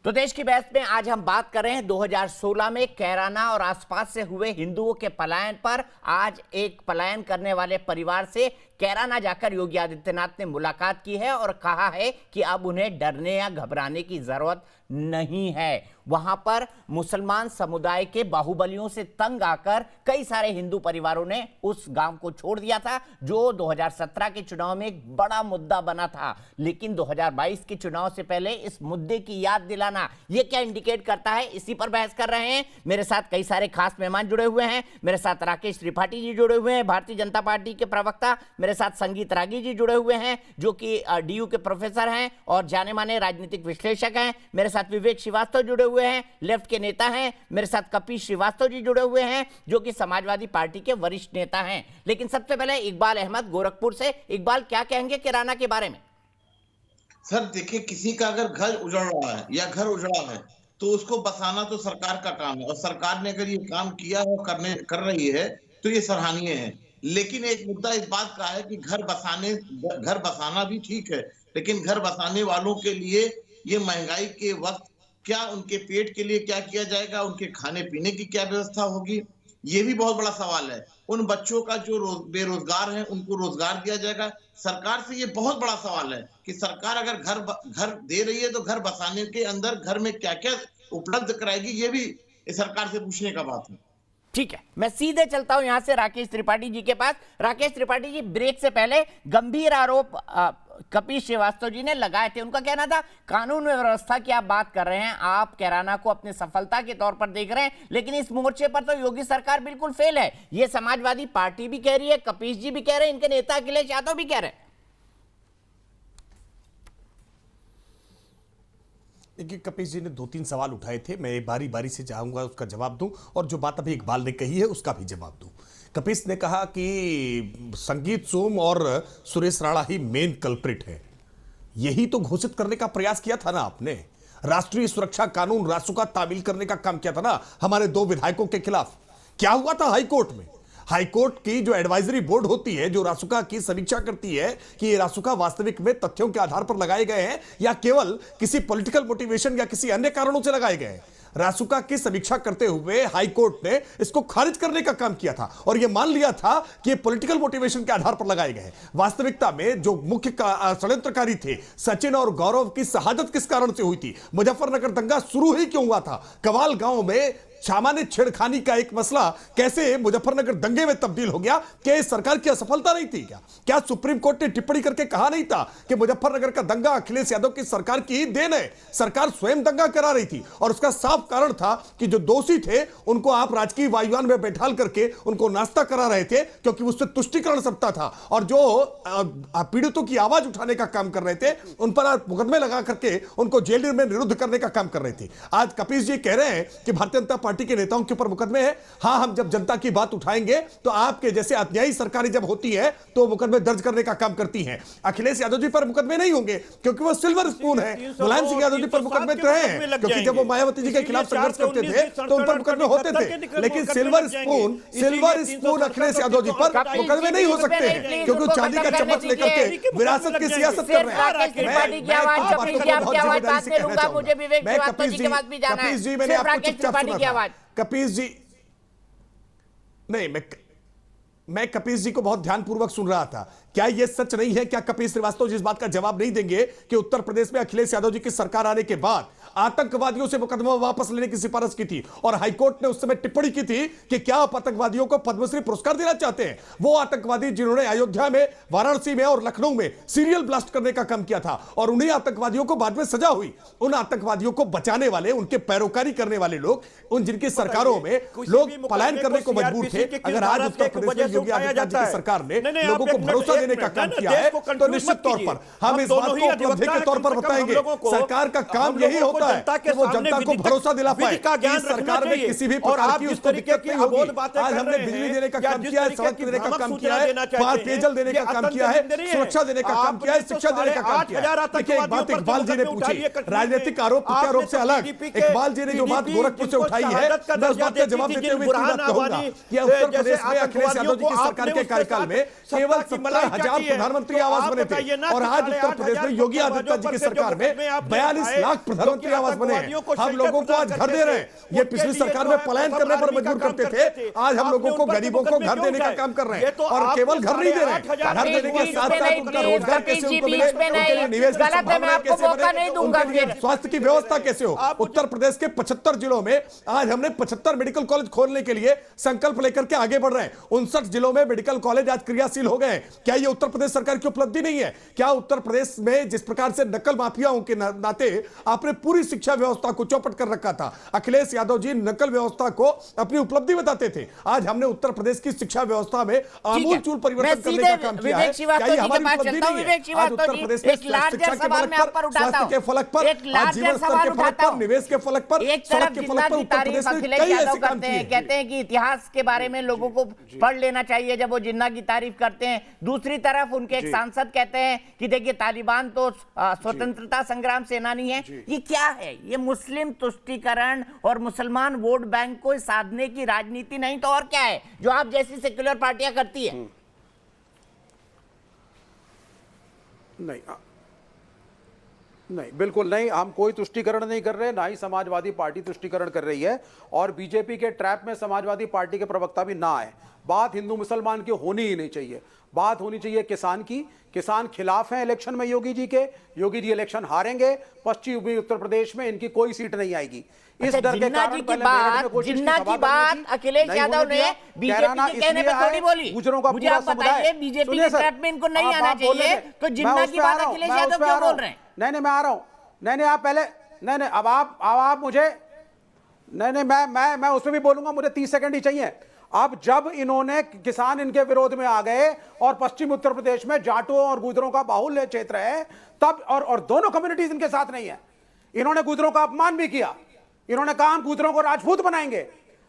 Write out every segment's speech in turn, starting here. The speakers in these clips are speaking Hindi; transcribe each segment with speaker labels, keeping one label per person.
Speaker 1: तो देश की बहस में आज हम बात कर रहे हैं 2016 में कैराना और आसपास से हुए हिंदुओं के पलायन पर। आज एक पलायन करने वाले परिवार से कैराना जाकर योगी आदित्यनाथ ने मुलाकात की है और कहा है कि अब उन्हें डरने या घबराने की जरूरत नहीं है। वहां पर मुसलमान समुदाय के बाहुबलियों से तंग आकर कई सारे हिंदू परिवारों ने उस गांव को छोड़ दिया था, जो 2017 के चुनाव में एक बड़ा मुद्दा बना था। लेकिन 2022 के चुनाव से पहले इस मुद्दे की याद दिलाना ये क्या इंडिकेट करता है, इसी पर बहस कर रहे हैं। मेरे साथ कई सारे खास मेहमान जुड़े हुए हैं। मेरे साथ राकेश त्रिपाठी जी जुड़े हुए हैं, भारतीय जनता पार्टी के प्रवक्ता। मेरे साथ संगीत रागी जी जुड़े हुए हैं, जो कि डीयू के प्रोफेसर हैं और जाने माने राजनीतिक विश्लेषक हैं। मेरे साथ विवेक श्रीवास्तव जुड़े हुए हैं, लेफ्ट के नेता हैं। मेरे साथ कपीश श्रीवास्तव जी जुड़े हुए हैं, जो कि समाजवादी पार्टी के वरिष्ठ नेता हैं। लेकिन सबसे पहले इकबाल अहमद गोरखपुर से। इकबाल, क्या कहेंगे कैराना के बारे में?
Speaker 2: सर देखिए, किसी का अगर घर उजड़ रहा है या घर उजड़ा है तो उसको बसाना तो सरकार का काम है, और सरकार ने अगर ये काम किया है और कर रही है तो ये सराहनीय है। लेकिन एक मुद्दा इस बात का है कि घर बसाना भी ठीक है, लेकिन घर बसाने वालों के लिए ये महंगाई के वक्त क्या उनके पेट के लिए क्या किया जाएगा, उनके खाने पीने की क्या व्यवस्था होगी, ये भी बहुत बड़ा सवाल है। उन बच्चों का जो बेरोजगार हैं उनको रोजगार दिया जाएगा। सरकार से ये बहुत बड़ा सवाल है कि सरकार अगर घर दे रही है तो घर बसाने के अंदर घर में क्या क्या उपलब्ध कराएगी, ये भी सरकार से पूछने का बात है।
Speaker 1: ठीक है, मैं सीधे चलता हूं यहां से राकेश त्रिपाठी जी के पास। राकेश त्रिपाठी जी, ब्रेक से पहले गंभीर आरोप कपीश श्रीवास्तव जी ने लगाए थे। उनका कहना था कानून व्यवस्था की आप बात कर रहे हैं, आप कैराना को अपनी सफलता के तौर पर देख रहे हैं, लेकिन इस मोर्चे पर तो योगी सरकार बिल्कुल फेल है। ये समाजवादी पार्टी भी कह रही है, कपीश जी भी कह रहे हैं, इनके नेता अखिलेश यादव भी कह रहे हैं।
Speaker 3: देखिए, कपीश जी ने 2-3 सवाल उठाए थे, मैं बारी बारी से चाहूंगा उसका जवाब दूं, और जो बात अभी इकबाल ने कही है उसका भी जवाब दूं। कपीश ने कहा कि संगीत सोम और सुरेश राणा ही मेन कल्प्रिट है। यही तो घोषित करने का प्रयास किया था ना आपने। राष्ट्रीय सुरक्षा कानून रासुका तामील करने का काम किया था ना हमारे 2 विधायकों के खिलाफ। क्या हुआ था हाईकोर्ट में? हाईकोर्ट की जो एडवाइजरी बोर्ड होती है, जो रासुका की समीक्षा करती है कि ये रासुका वास्तविक में तथ्यों के आधार पर लगाए गए हैं या केवल किसी पॉलिटिकल मोटिवेशन या किसी अन्य कारणों से लगाए गए हैं, रासुका की समीक्षा करते हुए हाईकोर्ट ने इसको खारिज करने का काम किया था और यह मान लिया था कि पॉलिटिकल मोटिवेशन के आधार पर लगाए गए। वास्तविकता में जो मुख्य षड्यंत्रकारी थे सचिन और गौरव की शहादत किस कारण से हुई थी? मुजफ्फरनगर दंगा शुरू ही क्यों हुआ था? कवाल गांव में सामान्य छेड़खानी का एक मसला कैसे मुजफ्फरनगर दंगे में तब्दील हो गया? क्या इस सरकार की असफलता नहीं थी? क्या सुप्रीम कोर्ट ने टिप्पणी करके कहा नहीं था कि मुजफ्फरनगर का दंगा अखिलेश यादव की सरकार की ही देन है? सरकार स्वयं दंगा करा रही थी और उसका साफ कारण था कि जो दोषी थे उनको आप राजकीय वायुयान में बैठाल करके उनको नाश्ता करा रहे थे, क्योंकि उससे तुष्टिकरण सत्ता था, और जो पीड़ितों की आवाज उठाने का काम कर रहे थे उन पर आप मुकदमे लगा करके उनको जेल में निरुद्ध करने का काम कर रहे थे। आज कपीश जी कह रहे हैं कि भारतीय जनता पार्टी के नेताओं के ऊपर मुकदमे हैं। हां, हम जब जनता की बात उठाएंगे तो आपके जैसे अन्यायी सरकारें जब होती है तो मुकदमे दर्ज करने का काम करती हैं। अखिलेश यादव जी पर मुकदमे नहीं होंगे क्योंकि वो सिल्वर स्पून है। मुलायम सिंह यादव जी पर मुकदमे तो हैं क्योंकि जब वो मायावती जी के खिलाफ संघर्ष करते थे तो उन पर मुकदमे होते थे, लेकिन सिल्वर स्पून अखिलेश यादव जी पर मुकदमे नहीं हो सकते क्योंकि वो चांदी का चम्मच लेकर के विरासत की सियासत कर रहे हैं। कपीश जी, मैंने आपको चुपचाप सुना था। कपीश जी, नहीं, मैं कपीश जी को बहुत ध्यानपूर्वक सुन रहा था। क्या यह सच नहीं है? क्या कपीश श्रीवास्तव जी इस बात का जवाब नहीं देंगे कि उत्तर प्रदेश में अखिलेश यादव जी की सरकार आने के बाद आतंकवादियों से मुकदमा वापस लेने की सिफारिश की थी और हाईकोर्ट ने उस समय टिप्पणी की थी कि क्या आप आतंकवादियों को पद्मश्री पुरस्कार देना चाहते हैं? वो आतंकवादी जिन्होंने अयोध्या में, वाराणसी में और लखनऊ में सीरियल ब्लास्ट करने का काम किया था और उन्हीं आतंकवादियों को बाद में सजा हुई। उन आतंकवादियों को बचाने वाले, उनके पैरोकारी करने वाले लोग, उन जिनकी सरकारों में लोग पलायन करने को मजबूर थे, अगर आज उत्तर प्रदेश में योगी आदित्यनाथ जी की सरकार ने लोगों को भरोसा देने का काम किया है तो निश्चित तौर पर हम इस बात को उपलब्धि के तौर पर बताएंगे। सरकार का काम यही होता है कि वो जनता को भरोसा दिला पाए कि सरकार में किसी भी प्रकार की उसको दिक्कत नहीं होगी। आज हमने बिजली देने का काम किया है, सड़क देने का काम किया है, पेयजल देने का काम किया है, सुरक्षा देने का काम किया है, शिक्षा देने का काम किया है। देखिए, एक बात इकबाल जी ने पूछी, राजनीतिक आरोप प्रत्यारोप से अलग इकबाल जी ने जो बात गोरखपुर से उठाई है, मैं उस बात का जवाब देते हुए कहूंगा कि उत्तर प्रदेश में अखिलेश यादव जी की सरकार के कार्यकाल में केवल 17,000 प्रधानमंत्री आवास बने थे और आज उत्तर प्रदेश में योगी आदित्यनाथ जी की सरकार में 42 लाख प्रधानमंत्री राष्ट्रीय आवास बने हैं, हम लोगों को आज घर दे रहे हैं। ये पिछली सरकार में पलायन करने पर मजबूर करते थे, आज हम लोगों को गरीबों को घर देने का काम कर रहे हैं। और केवल घर नहीं दे रहे, घर देने के साथ साथ उनका रोजगार कैसे उनको मिले, उनके लिए निवेश की संभावनाएं कैसे बने, उनके लिए स्वास्थ्य की व्यवस्था कैसे हो। उत्तर प्रदेश के 75 जिलों में आज हमने 75 मेडिकल कॉलेज खोलने के लिए संकल्प लेकर के आगे बढ़ रहे हैं। 59 जिलों में मेडिकल कॉलेज आज क्रियाशील हो गए। क्या ये उत्तर प्रदेश सरकार की उपलब्धि नहीं है? क्या उत्तर प्रदेश में जिस प्रकार से नकल माफियाओं के नाते आपने पूरी शिक्षा व्यवस्था को चौपट कर रखा था, अखिलेश यादव जी नकल व्यवस्था को अपनी उपलब्धि बताते थे, आज हमने उत्तर प्रदेश की शिक्षा व्यवस्था में आमूलचूल परिवर्तन करने का काम किया है। क्या ये हमारी उपलब्धि नहीं है? आज उत्तर प्रदेश में शिक्षा के फलक पर, स्वास्थ्य के फलक पर, जीवन स्तर के फलक पर, निवेश के फलक पर, सड़क के फलक पर उत्तर प्रदेश में कई ऐसे काम किए हैं।
Speaker 1: कहते हैं कि इतिहास के बारे में लोगों को पढ़ लेना चाहिए जब वो जिन्ना की तारीफ करते हैं। दूसरी तरफ उनके एक सांसद कहते हैं कि देखिए तालिबान तो स्वतंत्रता संग्राम सेनानी है। ये क्या है? ये मुस्लिम तुष्टीकरण और मुसलमान वोट बैंक को साधने की राजनीति नहीं तो और क्या है जो आप जैसी सेक्युलर पार्टियां करती है?
Speaker 4: नहीं, बिल्कुल नहीं। हम कोई तुष्टीकरण नहीं कर रहे, ना ही समाजवादी पार्टी तुष्टीकरण कर रही है। और बीजेपी के ट्रैप में समाजवादी पार्टी के प्रवक्ता भी ना आए। बात हिंदू मुसलमान की होनी ही नहीं चाहिए, बात होनी चाहिए किसान की। किसान खिलाफ हैं इलेक्शन में योगी जी के, योगी जी इलेक्शन हारेंगे। पश्चिमी उत्तर प्रदेश में इनकी कोई सीट नहीं आएगी। इस डर के कारण
Speaker 1: जिन्ना की बात अखिलेश यादव ने बीजेपी के कहने पे थोड़ी बोली।
Speaker 4: गुजरों का
Speaker 1: मुझे आप बताइए बीजेपी के ट्रैप में इनको नहीं आना चाहिए, तो जिन्ना की बात अखिलेश यादव क्यों बोल रहे हैं?
Speaker 4: नहीं, मैं आ रहा हूं। नहीं, आप पहले, नहीं, अब आप मुझे, नहीं, मैं उसमें भी बोलूंगा, मुझे 30 सेकंड ही चाहिए। अब जब इन्होंने, किसान इनके विरोध में आ गए और पश्चिम उत्तर प्रदेश में जाटों और गुजरों का बाहुल्य क्षेत्र है, तब और दोनों कम्युनिटीज इनके साथ नहीं है। इन्होंने गुजरों का अपमान भी किया। इन्होंने कहा हम गुजरों को राजपूत बनाएंगे।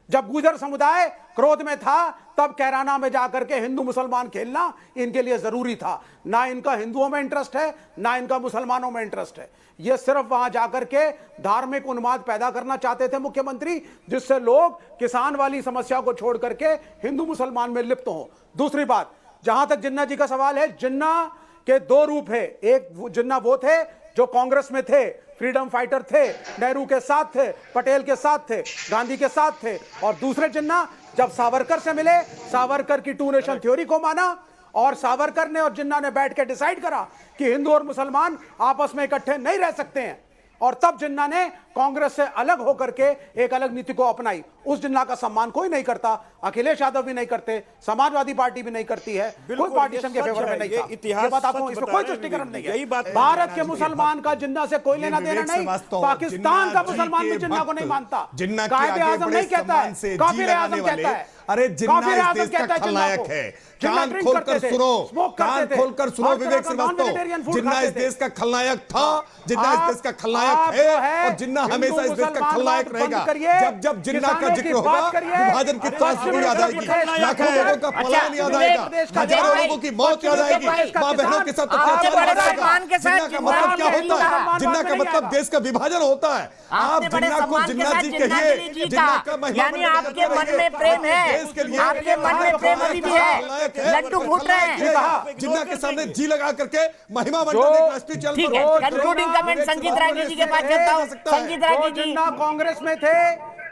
Speaker 4: जब गुजर समुदाय क्रोध में था तब कैराना में जाकर के हिंदू मुसलमान खेलना इनके लिए जरूरी था। ना इनका हिंदुओं में इंटरेस्ट है, ना इनका मुसलमानों में इंटरेस्ट है। ये सिर्फ वहां जाकर के धार्मिक उन्माद पैदा करना चाहते थे मुख्यमंत्री, जिससे लोग किसान वाली समस्या को छोड़ करके हिंदू मुसलमान में लिप्त हो। दूसरी बात, जहां तक जिन्ना जी का सवाल है, जिन्ना के दो रूप है। एक जिन्ना वो थे जो कांग्रेस में थे, फ्रीडम फाइटर थे, नेहरू के साथ थे, पटेल के साथ थे, गांधी के साथ थे। और दूसरे जिन्ना जब सावरकर से मिले, सावरकर की 2 नेशन थ्योरी को माना और सावरकर ने और जिन्ना ने बैठ के डिसाइड करा कि हिंदू और मुसलमान आपस में इकट्ठे नहीं रह सकते हैं। और तब जिन्ना ने कांग्रेस से अलग होकर के एक अलग नीति को अपनाई। उस जिन्ना का सम्मान कोई नहीं करता, अखिलेश यादव भी नहीं करते, समाजवादी पार्टी भी नहीं करती है, कोई पार्टीशन के फेवर में नहीं था। ये बात आपको, इसमें कोई तुष्टीकरण नहीं है। भारत के मुसलमान का जिन्ना से कोई लेना देना नहीं, पाकिस्तान का मुसलमान भी जिन्ना को नहीं मानता। कायदे आज़म नहीं कहता है, काफिर आज़म कहता है।
Speaker 3: अरे जिन्ना इस देश का खलनायक है। कान खोलकर सुनो, कान खोलकर सुनो विवेक श्रीवास्तव, जिन्ना इस देश का खलनायक था, जिन्ना इस देश का खलनायक है और जिन्ना हमेशा इस देश का खलनायक रहेगा। जब जिन्ना का जिक्र होगा, विभाजन की त्रासदी याद आएगी, लाखों लोगों का पलायन याद आएगा, हजारों लोगों की मौत याद आएगी, मां बहनों के साथ अत्याचार याद आएगा। जिन्ना का मतलब क्या होता है? जिन्ना का मतलब देश का विभाजन होता है। आप जिन्ना को जिन्ना जी कहिए, जिन्ना का महिमा,
Speaker 1: यानी आपके मन में प्रेम है, आपके मन में प्रेम अभी भी है, लड्डू फूट रहे हैं।
Speaker 3: जिन्ना के सामने जी लगा करके महिमा मंडल एक राष्ट्रीय चल
Speaker 1: ठीक है। कंक्लूडिंग कमेंट संजीत राठी जी के पास चलता हूं। संजीत राठी जी,
Speaker 4: जिन्ना कांग्रेस में थे,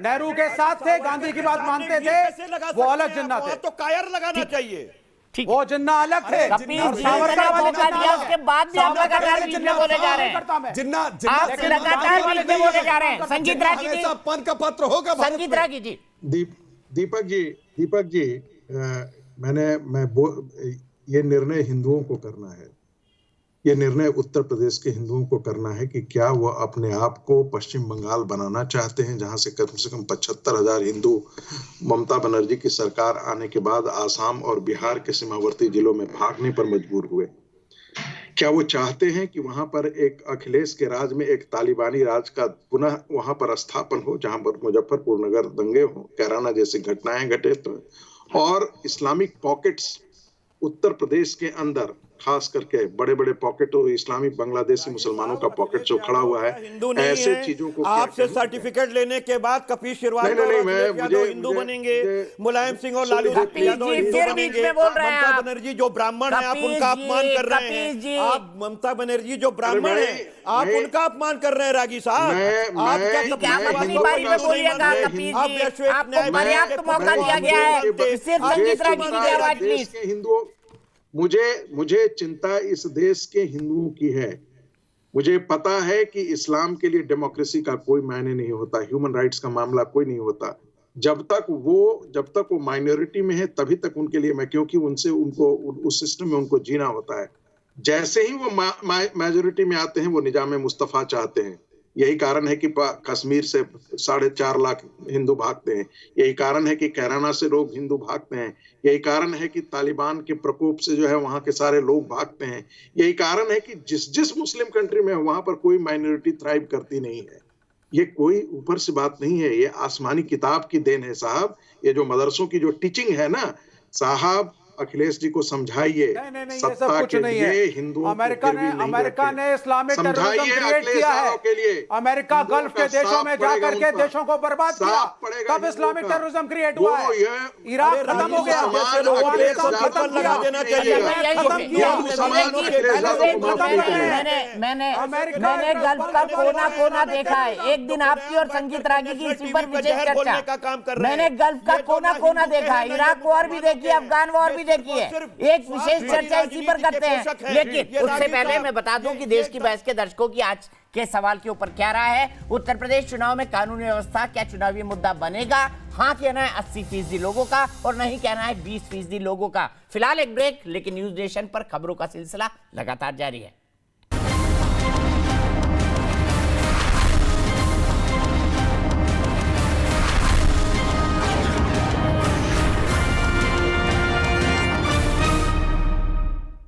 Speaker 4: नेहरू के साथ थे, गांधी की बात मानते थे, वो अलग जिन्ना थे।
Speaker 5: तो कायर लगाना चाहिए।
Speaker 4: वो जिन्ना अलग थे।
Speaker 1: कपिल जी ने मौका दिया, उसके बाद भी आप लगातार बीच में बोले जा रहे हैं।
Speaker 3: जिन्ना
Speaker 1: आप लगातार बीच में बोले जा रहे हैं। संजीत राठी जी,
Speaker 3: अपमान का पात्र होगा।
Speaker 1: संजीत राठी जी,
Speaker 6: दीपक जी, ये निर्णय हिंदुओं को करना है। ये निर्णय उत्तर प्रदेश के हिंदुओं को करना है कि क्या वो अपने आप को पश्चिम बंगाल बनाना चाहते हैं, जहां से कम 75,000 हिंदू ममता बनर्जी की सरकार आने के बाद आसाम और बिहार के सीमावर्ती जिलों में भागने पर मजबूर हुए। क्या वो चाहते हैं कि वहां पर एक अखिलेश के राज में एक तालिबानी राज का पुनः वहां पर स्थापन हो, जहां पर मुजफ्फरपुर नगर दंगे हो, कैराना जैसी घटनाएं घटे तो, और इस्लामिक पॉकेट्स उत्तर प्रदेश के अंदर खास करके बड़े बड़े पॉकेट और इस्लामी बांग्लादेशी मुसलमानों का पॉकेट जो खड़ा हुआ है,
Speaker 5: हिंदू नहीं
Speaker 6: ऐसे
Speaker 5: है।
Speaker 6: चीजों को
Speaker 5: आपसे सर्टिफिकेट लेने के बाद कपिल श्रीवास्तव और अखिलेश यादव हिंदू बनेंगे, मुलायम सिंह और लालू यादव हिंदू बनेंगे। ममता बनर्जी जो ब्राह्मण है, आप उनका अपमान कर रहे हैं। आप ममता बनर्जी जो ब्राह्मण है, आप उनका अपमान कर रहे हैं रागी साहब। आप
Speaker 1: अपनी बारी में बोलिएगा कपिल जी, आपको पर्याप्त मौका दिया गया है। सिर्फ संगीत रागी की आवाज प्लीज।
Speaker 6: हिंदुओं, मुझे चिंता इस देश के हिंदुओं की है। मुझे पता है कि इस्लाम के लिए डेमोक्रेसी का कोई मायने नहीं होता, ह्यूमन राइट्स का मामला कोई नहीं होता। जब तक वो माइनॉरिटी में है तभी तक उनके लिए क्योंकि उनको उस सिस्टम में उनको जीना होता है। जैसे ही वो मेजोरिटी में आते हैं वो निजाम मुस्तफा चाहते हैं। यही कारण है कि कश्मीर से 4.5 लाख हिंदू भागते हैं। यही कारण है कि कैराना से लोग हिंदू भागते हैं। यही कारण है कि तालिबान के प्रकोप से जो है वहां के सारे लोग भागते हैं। यही कारण है कि जिस मुस्लिम कंट्री में वहां पर कोई माइनॉरिटी थ्राइव करती नहीं है। ये कोई ऊपर से बात नहीं है, ये आसमानी किताब की देन है साहब। ये जो मदरसों की जो टीचिंग है ना साहब, अखिलेश जी को समझाइए।
Speaker 4: नहीं, ये सब कुछ नहीं है। अमेरिका ने इस्लामिक टेररिज्म क्रिएट किया है। अमेरिका गल्फ के देशों में जाकर के देशों को बर्बाद किया, तब इस्लामिक टेररिज्म क्रिएट हुआ है। इराक खत्म हो गया, अफगानिस्तान खत्म किया,
Speaker 1: मैंने गल्फ का कोना कोना देखा है। एक दिन आपकी और संगीत रागी की इसी पर विशेष चर्चा। मैंने गल्फ का कोना कोना देखा है, इराक वॉर भी देखी, अफगान वॉर भी देखिए। एक विशेष चर्चा इसी पर करते हैं। लेकिन उससे पहले मैं बता दूं कि देश की बहस के दर्शकों की आज के सवाल के ऊपर क्या राय है। उत्तर प्रदेश चुनाव में कानूनी व्यवस्था क्या चुनावी मुद्दा बनेगा? हाँ कहना है 80% लोगों का और नहीं कहना है 20% लोगों का। फिलहाल एक ब्रेक, लेकिन न्यूज नेशन पर खबरों का सिलसिला लगातार जारी है।